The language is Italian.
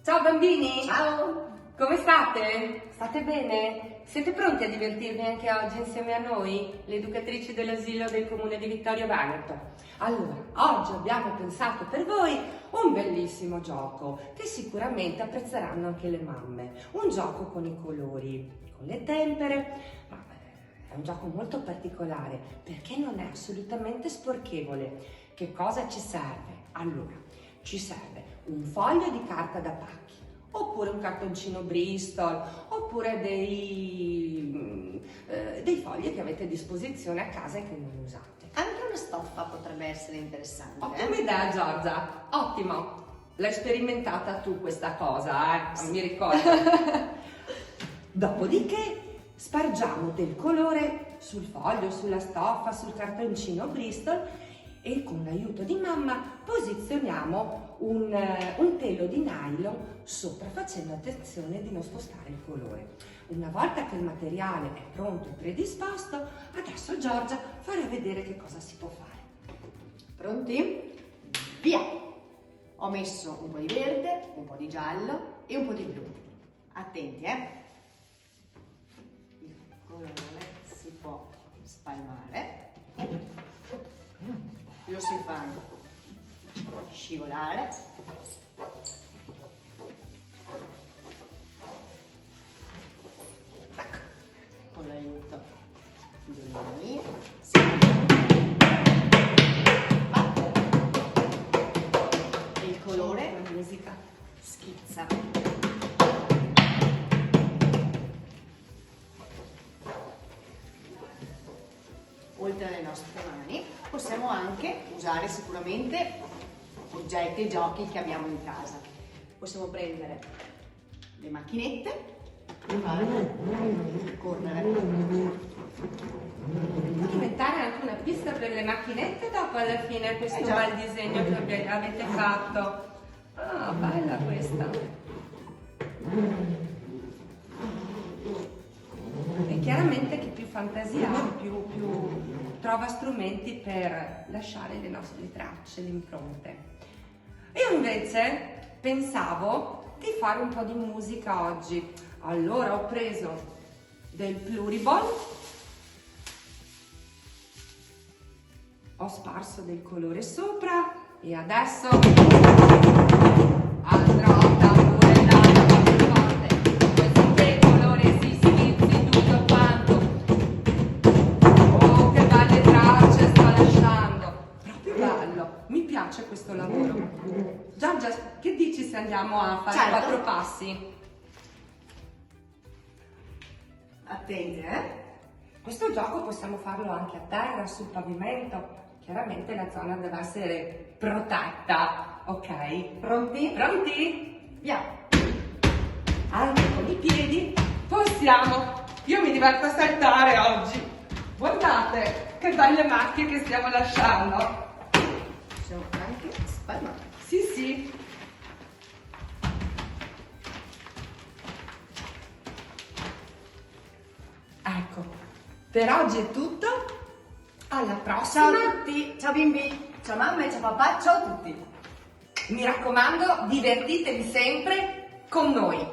Ciao bambini! Ciao! Come state? State bene? Siete pronti a divertirvi anche oggi insieme a noi, le educatrici dell'asilo del comune di Vittorio Veneto? Allora, oggi abbiamo pensato per voi un bellissimo gioco che sicuramente apprezzeranno anche le mamme. Un gioco con i colori, con le tempere, ma è un gioco molto particolare perché non è assolutamente sporchevole. Che cosa ci serve? Allora, ci serve un foglio di carta da pacchi, oppure un cartoncino Bristol, oppure dei fogli che avete a disposizione a casa e che non usate. Anche una stoffa potrebbe essere interessante. Ottima idea, Giorgia, ottimo. L'hai sperimentata tu questa cosa, non mi ricordo. Dopodiché spargiamo del colore sul foglio, sulla stoffa, sul cartoncino Bristol e con l'aiuto di mamma posizioniamo un telo di nylon sopra, facendo attenzione di non spostare il colore. Una volta che il materiale è pronto e predisposto, adesso Giorgia farà vedere che cosa si può fare. Pronti? Via! Ho messo un po' di verde, un po' di giallo e un po' di blu. Attenti, Il colore si può spalmare. Lo si fa scivolare. Con l'aiuto di noi si batte e il colore La musica. schizza. Oltre alle nostre mani possiamo anche usare sicuramente oggetti e giochi che abbiamo in casa. Possiamo prendere le macchinette e fare correre. Può diventare anche una pista per le macchinette dopo alla fine questo già. bel disegno che avete fatto. Ah, bella questa. E chiaramente chi più fantasia ha, più trova strumenti per lasciare le nostre tracce, le impronte. Io invece pensavo di fare un po' di musica oggi. Allora ho preso del Pluriball, ho sparso del colore sopra e adesso andrò a tamburellare più forte, così che il colore si schizzi tutto quanto. Oh, che belle tracce sto lasciando! Proprio bello, mi piace questo lavoro. Giorgia, che dici se andiamo a fare Certo. 4 passi? Attenti, Questo gioco possiamo farlo anche a terra, sul pavimento. Chiaramente la zona deve essere protetta, ok? Pronti? Pronti? Via! Anche con i piedi possiamo. Io mi diverto a saltare oggi. Guardate che belle macchie che stiamo lasciando. Possiamo anche spalmare. Sì, sì. Ecco, per oggi è tutto. Alla prossima. Ciao a tutti, ciao bimbi, ciao mamma e ciao papà, ciao a tutti. Mi raccomando, divertitevi sempre con noi.